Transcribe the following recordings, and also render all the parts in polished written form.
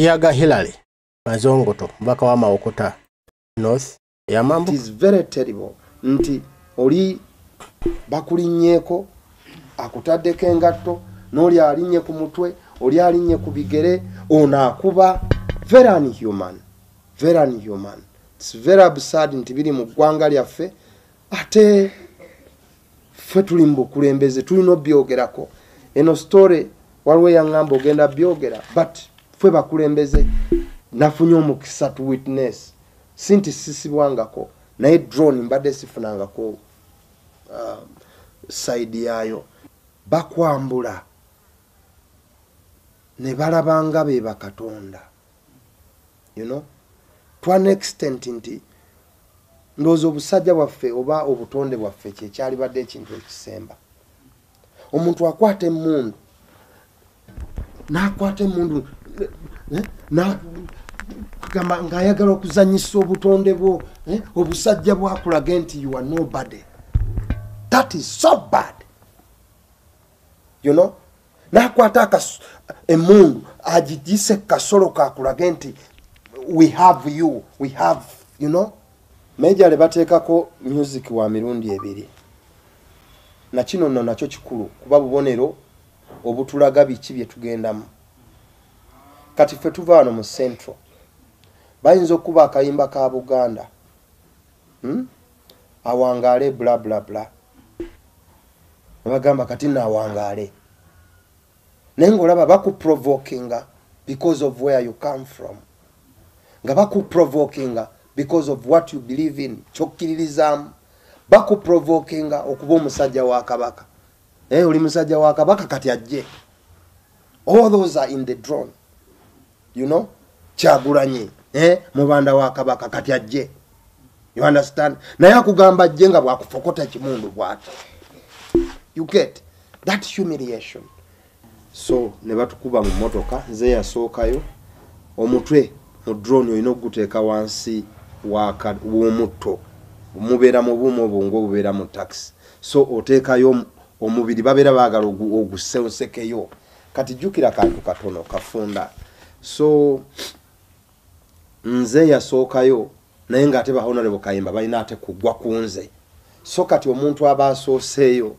Kiyaga Hillary Mazongoto mbaka wa Maokota North ya mambo. It is very terrible. Nti oli bakulinyeko akutaddeko engatto n'oli alinye ku mutwe oli alinye ku bigere ono akuba. Very unhuman. Very unhuman. It's very absurd nti biri mu ggwanga lyaffe ate ffe tuli mu bukulembeze tulina obyogerako. Eno story waliwo yaŋŋamba ogenda byogera but ffe bakulembeze nafunye omukisa to witness sinti sisibwangako naye drone mbadde sifunangako side yayo bakwambula ne balabanga be bakatonda, you know, to an extent nti ndowooza obusajja bwaffe oba obutonde bwaffe kyekyali badde ekintu ekisemba. Omuntu akwata emmundu n'akwata emmundu ng'ayagala okuzanyisa obutonde bwo, obusajja bwakulaga nti you are nobody. That is so bad, you know. N'akwata emmundu agigise kasolo kakulaga nti we have you, we have, you know. Majale bateekako music wa mirundi ebiri. Na kino nno nakyo kikulu kuba bubonero obutulaga biki bye tugendamu. Kati ffe tuva wano mu Central bayinza okuba akayimba ka Buganda awangaale bla bla bla bagamba kati naawangaale naye ng'olaba bakuprovokinga because of where you come from, nga bakuprovokinga because of what you believe in, kyokkiririzaamu, bakuprovokinga okuba omusajja wa Kabaka. Oli musajja wa Kabaka kati ajje. All those are in the drone, you know. Kyagulanyi mubanda wa Kabaka kati ajje, you understand. Naye akugamba ajje nga bwakufokota kimundu bwati. You get that humiliation. So ne batukuba mu motoka nze yasookayo omutwe mu drone olina okuguteeka wansi w'omutto mubeera mu buumu obwo ng'obubeera mu taxi. So oteekayo omubiri babeera baagala ogusekeyo. Kati jjukira kantu katono kafunda. So nze yasookayo naye ng'ate ba Honorable Kayimba balina ate kugwa ku nze. So kati omuntu aba asooseeyo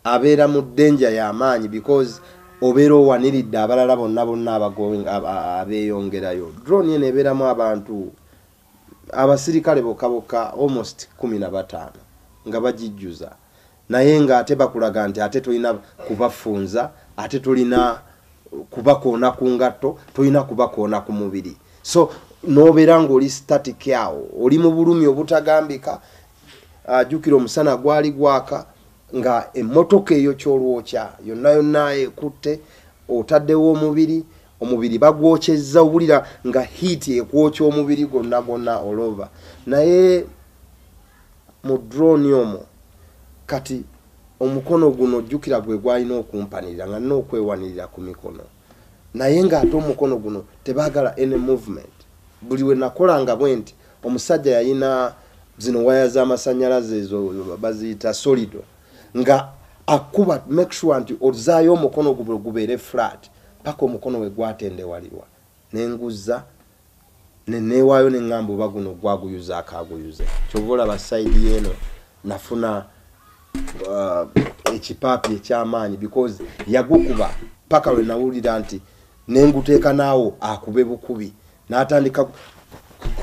abeera mu danger y'amaanyi because obeera owaniridde abalala bonna abeeyongerayo. Drone eno ebeeramu abantu abasirikale bokka almost 15 nga bagijjuza, naye ng'ate bakulaga nti ate tolina kubafunza, ate tolina kubakoona ku ngatto, tolina kubakoona ku mubiri. So n'obeera ng'oli static awo, oli mu bulumi obutagambika. Jjukira omusana gwali gwaka nga emmotoka eyo kyolwokya yonna yonna ekutte, otaddewo omubiri bagwokyezza, obulira nga heat ekwokya omubiri gwonna all over. Naye mu drone omwo kati omukono guno jjukira gwe gwalina okumpanirira nga nina okwewanirira ku mikono, naye ng'ate omukono guno tebaagala any movement. Buli we nakolanga bwe nti omusajja yalina zino waya z'amasannyalaze ezo baziyita solido, nga akuba make sure nti ozaayo omukono gubeere flat paka omukono we gwatendewalirwa. N'enguzza neewaayo neŋŋamba oba guno gwaguyuza akaguyuze. Kyova olaba sayidi yeeno nafuna ekipaapi eky'amaanyi because yagukuba paka lwe nawulira nti nenguteeka naawo akube bukubi, n'atandika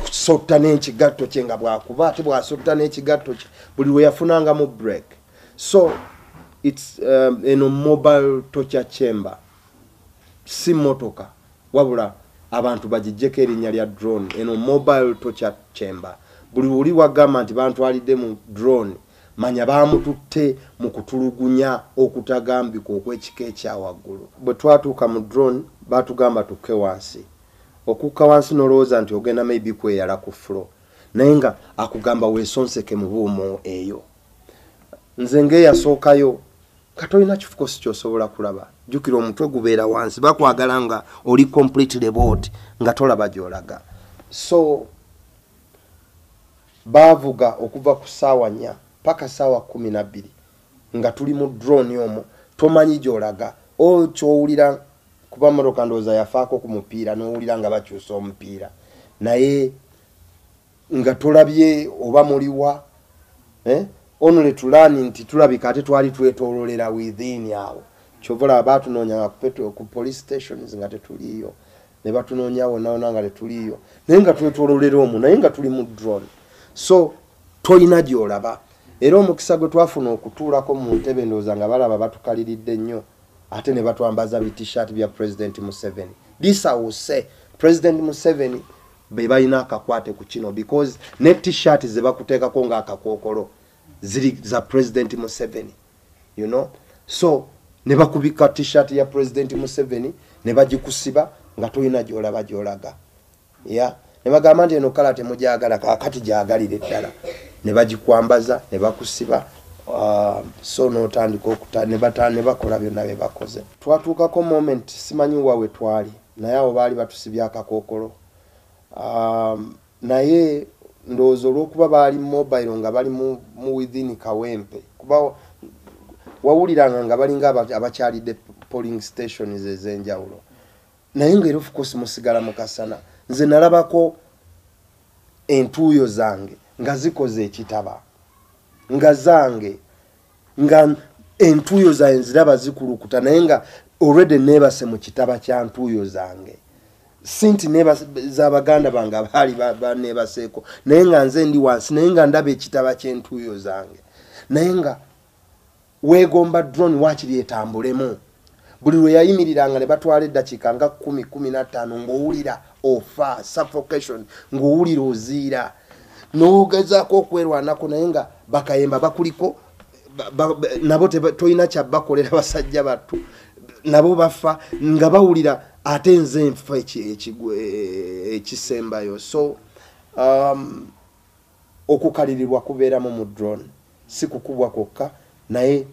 kusotta n'ekigatto kye nga bwakuba ate bwasotta n'ekigatto kye buli we yafunangamu break. So it's eno mobile torture chamber, si motoka wabula abantu bagijjeko erinnya lya drone. Eno mobile torture chamber, buli wuli wagamba nti bantwalidde mu drone manya baamututte mu kutulugunya okutagambika okw'ekika ekyawaggulu. Bwe twatuuka mu drone baatugamba tukke wansi. Okukka wansi n'olowooza nti ogenda maybe kweyala ku floor, naye nga akugamba weesonseke mu buumo eyo. Nze ng'eyasookayo katolina kifuko si kyosobola kulaba. Jjukira omutwe gubeera wansi, bakwagala nga oli completely board nga tolaba gy'olaga. So baavuga okuva ku ssaawa 4 paka ssaawa 12 nga tuli mu drone omwo, tomanyi gy'olaga. Kyowulira kuba motoka ndoza yafaako ku mupiira n'owulira nga bakyusa omupiira naye nga tolabye oba muliwa onole tulani nti tulabika ate twali twetoololera within awo kyovola baatunoonyanga ku police stations nga tetuliyo ne batunoonya wonna nga tetuliyo naye nga twetoololera omwo naye nga tuli mu drone so tolina gy'olaba era omukisa gwe twafuna okutuulako mu ntebe ndowooza nga balaba batukaliridde nnyo ate ne batwambaza bi-t-shirt bya President Museveni. This I will say President Museveni be balina akakwate ku kino because ne t-shirt ze bakuteekako ng'akakookolo ziri za President Museveni, you know. So ne bakubika t-shirt ya President Museveni ne bagikusiba nga tolina gy'olaba gy'olaga. Yeah. Ne bagamba nti eno kala temujagala kakati gyagalire ddala. Ne bagikwambaza ne bakusiba so n'otandika ne bakola byonna bye bakoze. Twatuukako moment simanyi wawe twali naye abo baali batusibye akakookolo. Naye ndowooza olw'okuba baali mobile nga bali mu within Kawempe kuba wawuliranga nga balinga abakyalidde polling stations ez'enjawulo naye ng'era of course musigala mu kasana nze nalabako entuuyo zange nga zikoze ekitaba nga zange nga entuuyo zange nziraba zikulukuta naye nga already neebase mu kitaba kya ntuuyo zange sinti z'abaganda bange abaali baneebaseeko naye nga nze ndi wansi naye nga ndaba ekitaba ky'entuuyo zange naye nga weegomba drone waakiri etambulemu buli lwe yayimiriranga ne batwala eddakiika nga 10-15 ng'owulira ofa suffocation ng'owulira oziira n'ogezaako okwerwanako naye nga bakayemba bakuliko nabo tolina kyabbakolera basajja battu nabo bafa nga bawulira ate nze nfa ekisembayo so okukalirirwa kubeeramu mu drone si kukubwa kwokka naye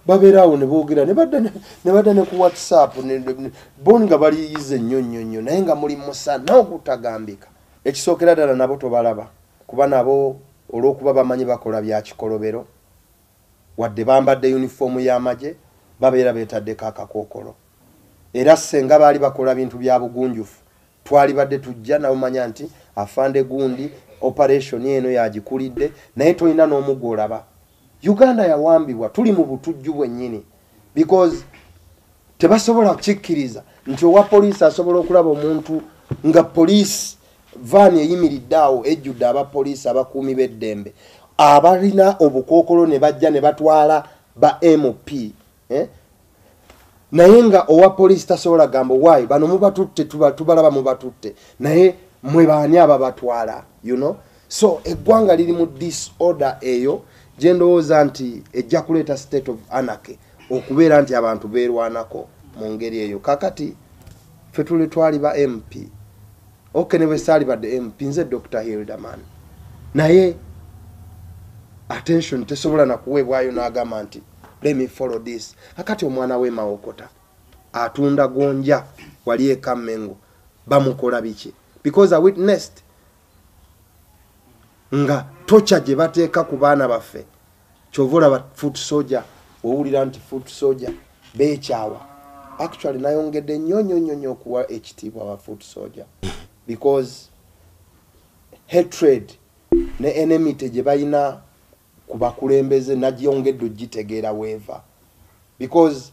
babeeraawo ne boogera ne badda ne ku WhatsApp bo nga baliyize nnyo naye nga muli musana okutagambika ekisookera ddala nabo tobalaba kuba nabo olw'okuba bamanyi bakola bya kikolobero wadde bambadde uniform y'amagye babeera beetaddeko akakookolo era senga baali bakola bintu bya bugunjufu twali badde tujja nabo manya nti afande gundi operation eno yagikulidde naye tolina n'omuggo olaba Uganda yawambibwa tuli mu butujju bwennyini because tebasobola kukikkiriza nti owa poliisi asobola okulaba omuntu nga poliisi van eyimiriddeawo ejjudde abapoliisi abakuumi b'eddembe abalina obukookolo ne bajja ne batwala ba MP naye nga owa poliisi tasobola gamba waayi bano mubatutte tubalaba mubatutte naye mwe baani ababatwala you know so eggwanga liri mu disorder eyo gye ndowooza nti ejja kuleeta state of anarchy okubeera nti abantu beerwanako mu ngeri eyo kakati ffe tuli twali ba MP ne bwe saali badde MP nze Dr. Hilderman naye attention tesobola na kuweebwayo n'agamba nti let me follow this kakati omwana we Mawokota atunda gonja wali eKamengo bamukola biki because I witnessed nga tocha gye bateeka ku baana baffe kyovola ba foot soldier owulira nti foot soldier beekyawa actually nayongedde nnyo okuwa ekitiibwa ba foot soldier because hatred ne enmity gye balina ku bakulembeze nagyongedde ogitegeera weeva because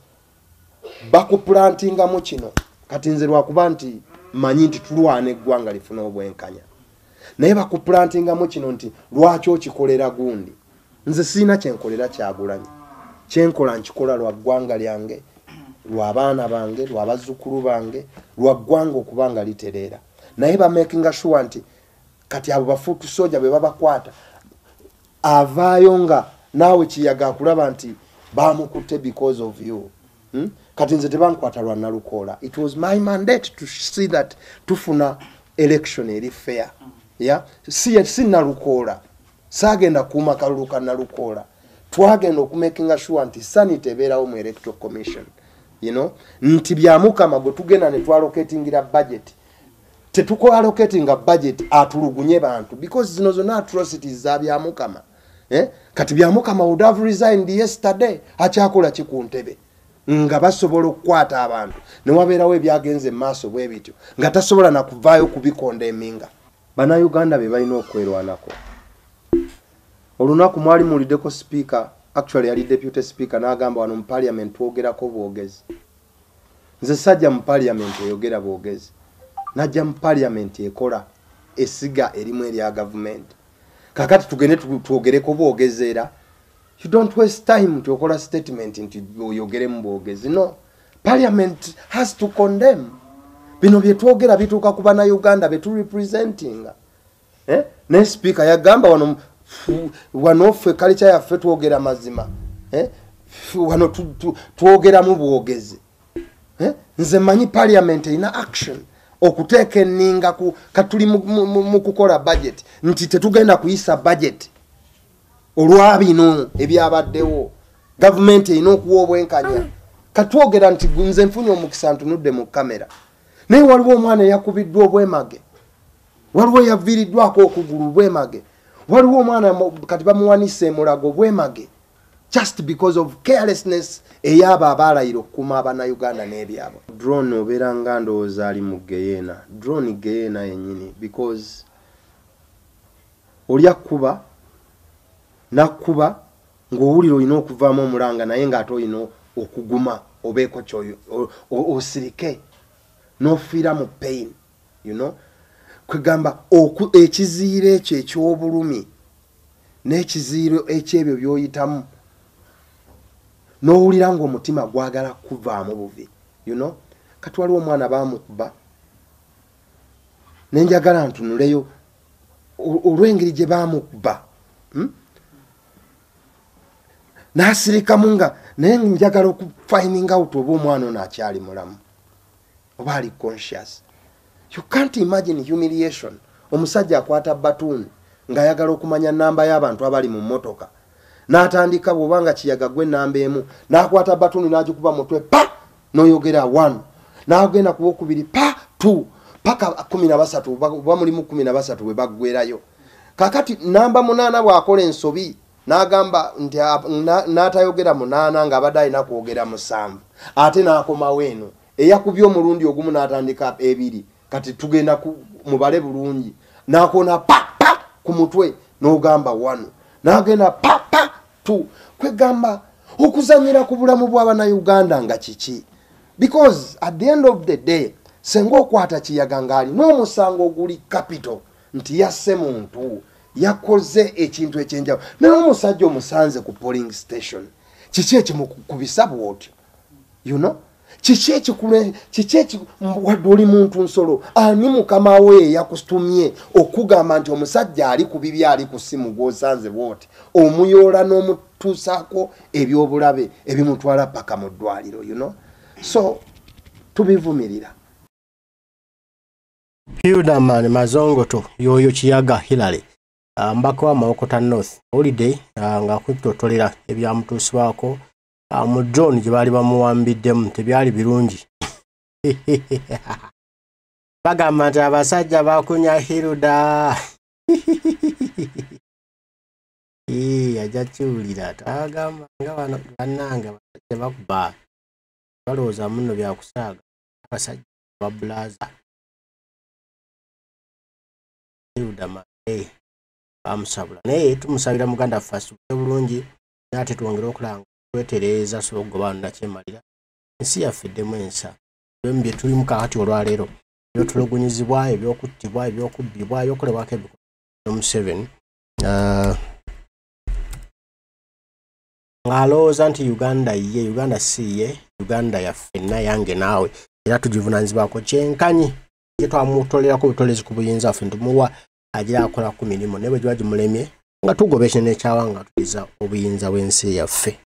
bakuplantingamu kino kati nze lwakuba nti manyi nti tulwana eggwanga lifuna obwenkanya naye bakuplantingamu kino nti lwaki okikolera gundi nze siina kyenkolera Kyagulanyi kyenkola nkikola lwa ggwanga lyange lwa baana bange lwa bazzukulu bange lwa ggwanga okuba nga litereera naye bamakinga sure nti kati abo bafuutu soja bwe babakwata avaayo nga naawe kiyaga akulaba nti bamukutte because of you kati nze tebankwata lwa nalukoola it was my mandate to see that tufuna election eri fair yeah si nalukoola saagenda kuuma kalulu ka nalukoola twagenda okumakinga sure nti sanity ebeerawo mu electoral commission you know nti byamukama gwe tugenda ne twalocatingira budget tetuko allocatinga budget atulugunye bantu because zino zonna atrocities za byamukama kati byamukama would have resigned yesterday akyakola kikuntebe nga basobola okukwata abantu ne wabeerawo ebyagenze maaso bwe bityo nga tasobola na kuvaayo kubikonda eminga. Bannayuganda be balina okwerwanako. Olunaku mwali muliddeko speaker, actually yali deputy speaker, n'agamba wano mu parliament twogerako bwogezi. Nze sajja mu parliament eyogera bwogezi, najja mu parliament ekola esiga erimu erya government. Kakati tugende twogereko bwogezi era. You don't waste time to okola statement nti oyogere mu bwogezi. No, parliament has to condemn. Bino bye twogera bituuka ku Bannayuganda be tu representing. Ne speaker yagamba wano ffe culture yaffe twogera mazima. Wano twogera mu bwogezi. Nze manyi parliament ina action okuteeka enninga ku katuli mu kukola budget nti tetugenda kuyisa budget olwabino ebyabaddewo government erina okuwa obwenkanya. Katwogera nti nze nfunye omukisa ntunudde mu kamera naye waliwo omwana eyakubiddwa obwemage, waliwo eyaviiriddwako okugulu bwemage, waliwo omwana kati bamuwanise emulago bwemage, just because of carelessness eyaba abalayiro okukuuma Abannayuganda n'ebyabo. Drone obeera nga ndowooza ali mu geyeena. Drone geyeena yennyini because olya kuba nakuba ng'owulira olina okuvaamu omulanga naye ng'ate olina okuguma obeeko kyoyo osirike n'ofiira mu pain, you know. Kwegamba ekiziiro ekyo eky'obulumi n'ekiziiro ekyebyo by'oyitamu n'owulira ng'omutima gwagala kuvaamu buvi, you know. Kati waliwo omwana baamukuba nenjagala ntunuleyo olw'engeri gye baamukuba n'asirikamu nga naye njagala okufinding out oba omwana ono akyali mulamu oba ali conscious. You can't imagine humiliation. Omusajja akwata batoon ng'ayagala okumanya namba y'abantu abali mu mmotoka n'atandika bw'obanga kiyaga gwe namba emu n'akwata batoon n'agikuba mutwe pa n'oyogera 1 n'agenda ku wokubiri pa 2 paka 13 oba mulimu 13 bwe baggwerayo. Kakati namba 8 bw'akola ensobi n'agamba nti n'atayogera 8 ng'abadde alina kwogera 7 ate n'akomawo eno eyakubye omulundi ogumu n'atandika 2 kati tugenda mubale bulungi n'akona pa ku mutwe n'ogamba 1 n'agenda pa 2. Kwegamba okuzanyira ku bulamu bw'Abannayuganda nga kiki? Because at the end of the day senga okwata kiyaga ng'ali n'omusango oguli capital nti yasse muntu yakoze ekintu ekyenjawulo naye omusajja omusanze ku polling station kiki ekimukubisa bw'otyo, you know. Kiki wadde oli muntu nsolo ani mukama we yakutumye okugamba nti omusajja ali ku bibi ali ku simu gw'osanze bw'oti omuyoola n'omutuusaako ebyobulabe ebimutwala paka mu ddwaliro, you know. So tubivumirira. Hildaman Mazongoto yoyo kiyaga Hillary mbaka wa Mawokota North holiday nga kwitotolera ebyamutuusibwako mu drone gye baali bamuwambiddemu tebyali birungi. Bagamba nti abasajja bakunya Hilda. Ajja kiwulira tagama nga bano bannange abasajja bakuba balowooza muno byakusaaga abasajja babulaza Hilda bamusabula naye tumusabira muganda ffe bulungi ate twongere okulanga twetereeza so ogoba nakyemalira ensi yafeddemu ensa bye tuli mu kakati olwaleero ebyotulugunyizibwa ebyokuttibwa ebyokubbibwa ebyokolebwako ebikomu 7 ng'alowooza nti Uganda ye Uganda si ye Uganda yaffenna yange naawe era tugivunaanyizibwako kyenkanyi ye twamutolerako obutolezi ku buyinza waffe ntumuwa agira akola ku mirimu ne bwe giba gimulemye nga tugobeshe n'ekyawanga tuliza obuyinza bw'ensi yaffe.